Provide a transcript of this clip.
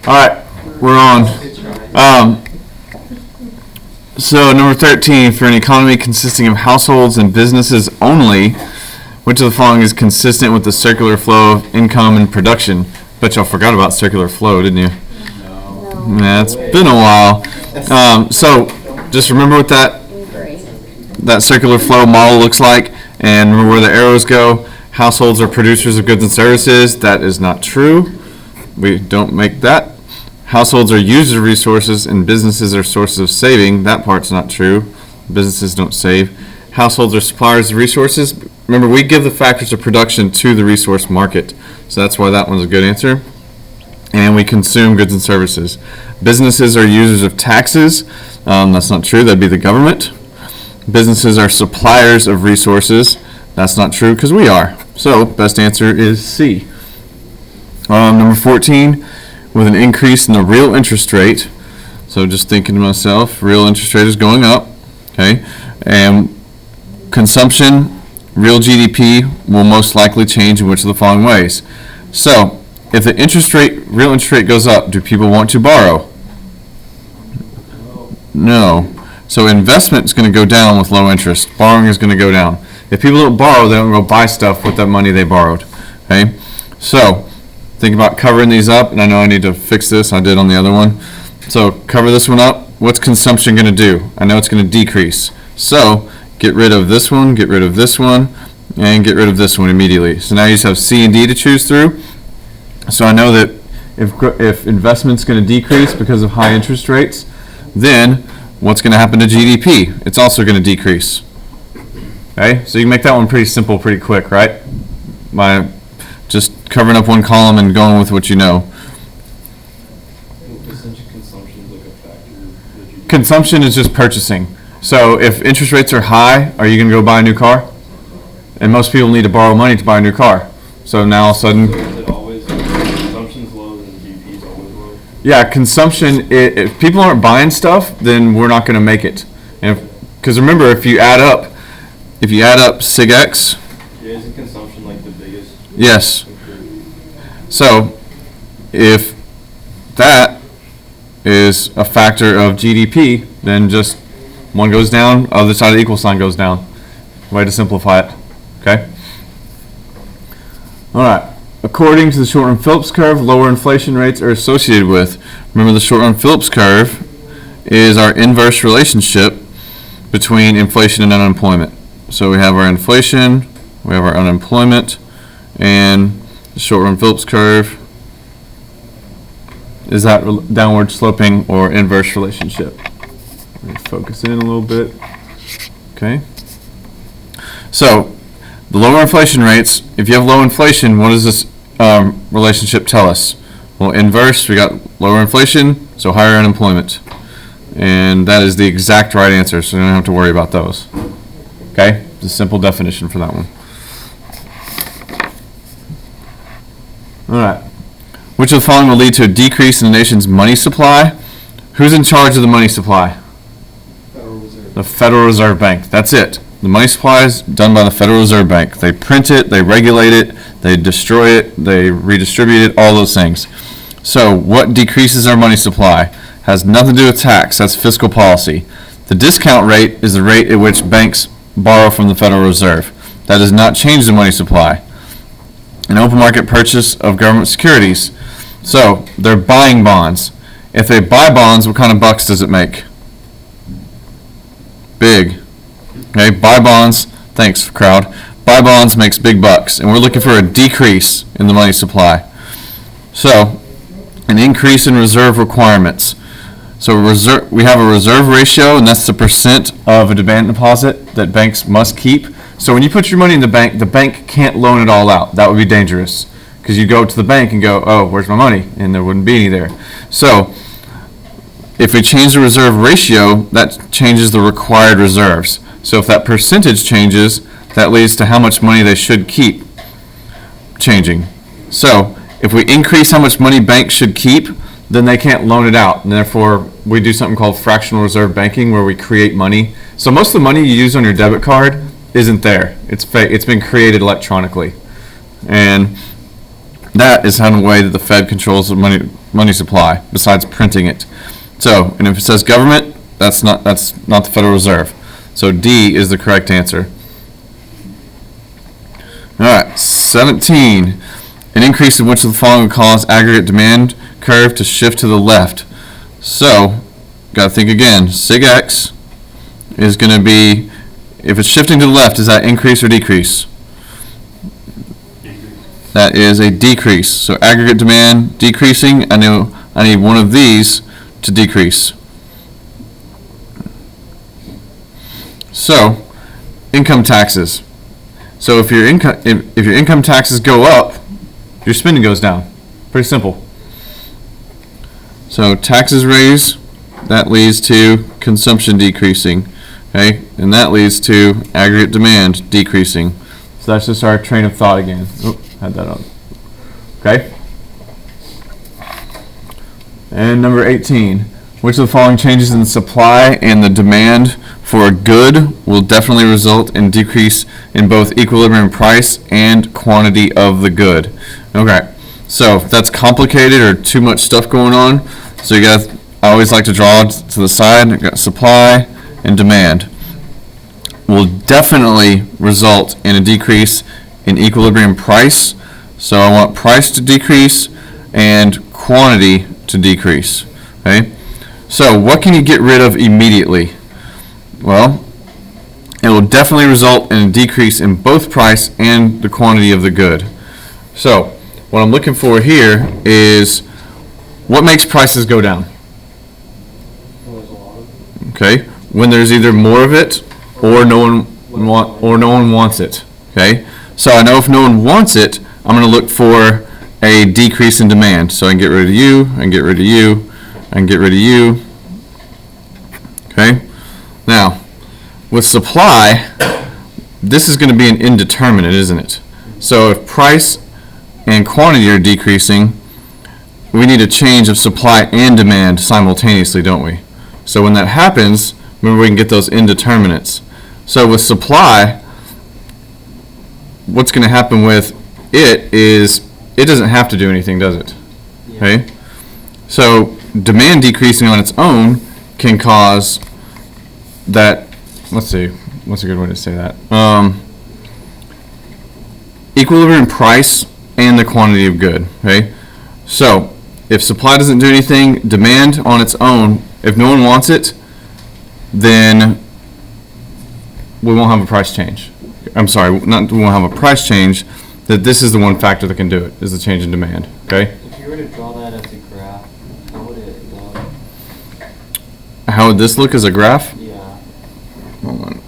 All right, we're on. So number 13, for an economy consisting of households and businesses only, which of the following is consistent with the circular flow of income and production? Bet y'all forgot about circular flow, didn't you? No. Yeah, it's been a while. So just remember what that circular flow model looks like, and remember where the arrows go. Households are producers of goods and services. That is not true. We don't make that. Households are users of resources, and businesses are sources of saving. That part's not true. Businesses don't save. Households are suppliers of resources. Remember, we give the factors of production to the resource market, so that's why that one's a good answer. And we consume goods and services. Businesses are users of taxes. That's not true. That'd be the government. Businesses are suppliers of resources. That's not true because we are. So, best answer is C. Number 14, with an increase in the real interest rate. So just thinking to myself, real interest rate is going up, okay? And consumption, real GDP, will most likely change in which of the following ways? So, if the real interest rate goes up, do people want to borrow? No. So investment is going to go down with low interest. Borrowing is going to go down. If people don't borrow, they don't go buy stuff with that money they borrowed, okay? So, think about covering these up, and I know I need to fix this. I did on the other one. So cover this one up. What's consumption going to do? I know it's going to decrease. So get rid of this one, get rid of this one, and get rid of this one immediately. So now you just have C and D to choose through. So I know that if investment's going to decrease because of high interest rates, then what's going to happen to GDP? It's also going to decrease. Okay, so you can make that one pretty simple, pretty quick, right? By just covering up one column and going with what you know. Consumption is just purchasing. So if interest rates are high, are you going to go buy a new car? And most people need to borrow money to buy a new car. So now all of a sudden... So is it always, consumption's low and GDP's always low? Yeah, consumption, if people aren't buying stuff, then we're not going to make it. Because remember, if you add up Sig X... Yeah, isn't consumption like the biggest? Yes. So if that is a factor of GDP, then just one goes down, other side of the equal sign goes down. Way to simplify it. Okay? All right. According to the short-run Phillips curve, lower inflation rates are associated with. Remember, the short-run Phillips curve is our inverse relationship between inflation and unemployment. So we have our inflation, we have our unemployment, and the short-run Phillips curve is that downward sloping or inverse relationship. Let me focus in a little bit. Okay. So the lower inflation rates, if you have low inflation, what does this relationship tell us? Well, inverse, we got lower inflation, so higher unemployment. And that is the exact right answer, so you don't have to worry about those. Okay? It's a simple definition for that one. All right. Which of the following will lead to a decrease in the nation's money supply? Who's in charge of the money supply? Federal Reserve. The Federal Reserve Bank. That's it. The money supply is done by the Federal Reserve Bank. They print it, they regulate it, they destroy it, they redistribute it, all those things. So what decreases our money supply? Has nothing to do with tax. That's fiscal policy. The discount rate is the rate at which banks borrow from the Federal Reserve. That does not change the money supply. An open market purchase of government securities. So they're buying bonds. If they buy bonds, what kind of bucks does it make? Big. Okay, buy bonds. Thanks, crowd. Buy bonds makes big bucks, and we're looking for a decrease in the money supply. So, an increase in reserve requirements. So we have a reserve ratio, and that's the percent of a demand deposit that banks must keep. So when you put your money in the bank can't loan it all out. That would be dangerous, because you go to the bank and go, oh, where's my money? And there wouldn't be any there. So if we change the reserve ratio, that changes the required reserves. So if that percentage changes, that leads to how much money they should keep changing. So if we increase how much money banks should keep, then they can't loan it out. And therefore, we do something called fractional reserve banking, where we create money. So most of the money you use on your debit card isn't there. It's been created electronically. And That is how the way that the Fed controls the money supply, besides printing it. So, and if it says government, that's not the Federal Reserve. So D is the correct answer. All right, 17. An increase in which of the following would cause aggregate demand curve to shift to the left. So, got to think again. Sig X is going to be, if it's shifting to the left, is that increase or decrease? Decrease. That is a decrease. So aggregate demand decreasing. I need one of these to decrease. So, income taxes. So if your income taxes go up, your spending goes down. Pretty simple. So taxes raise, that leads to consumption decreasing, okay, and that leads to aggregate demand decreasing. So that's just our train of thought again. Oh, had that on. Okay. And number 18. Which of the following changes in the supply and the demand for a good will definitely result in decrease in both equilibrium price and quantity of the good? Okay, so if that's complicated or too much stuff going on, so I always like to draw to the side. I got supply and demand will definitely result in a decrease in equilibrium price. So I want price to decrease and quantity to decrease. Okay. So what can you get rid of immediately? Well, it will definitely result in a decrease in both price and the quantity of the good. So what I'm looking for here is what makes prices go down? Okay, when there's either more of it or no one wants it. Okay, so I know if no one wants it, I'm going to look for a decrease in demand. So I can get rid of you, I can get rid of you, I can get rid of you. Okay. Now, with supply, this is going to be an indeterminate, isn't it? So if price and quantity are decreasing, we need a change of supply and demand simultaneously, don't we? So when that happens, remember we can get those indeterminates. So with supply, what's going to happen with it is it doesn't have to do anything, does it? Yeah. Okay. So demand decreasing on its own can cause that, let's see, what's a good way to say that? Equilibrium price and the quantity of good, okay? So if supply doesn't do anything, demand on its own, if no one wants it, then we won't have a price change. I'm sorry, we won't have a price change, that this is the one factor that can do it, is the change in demand, okay? If you were to draw that as a graph, how would it look? How would this look as a graph? Yeah. Hold on.